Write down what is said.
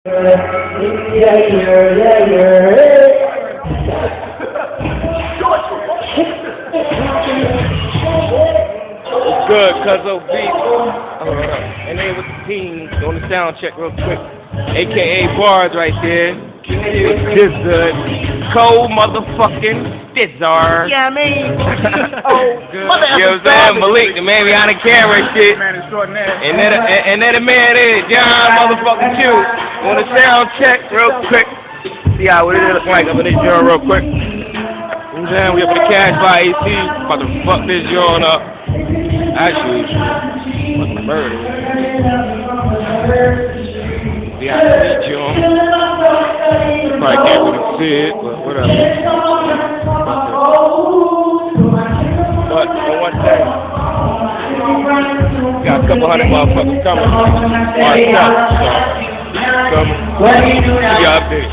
Good, Cuzzo beat. And then with the team on the sound check real quick. AKA Bars right there. This good. Cold motherfucking Stizzar. Yeah, I mean. You know what I'm saying? Malik, the man behind the camera and shit. And then the man is John motherfucking Q. On the sound check real quick. See how it look like up in this joint real quick. You know what I'm saying? We up in the Casbah AC. About to fuck this joint up. Actually, what's the bird? See how it joint. Probably can't really see it, but whatever. But on one thing, got a couple hundred motherfuckers coming. Marked up, so coming. Y'all update.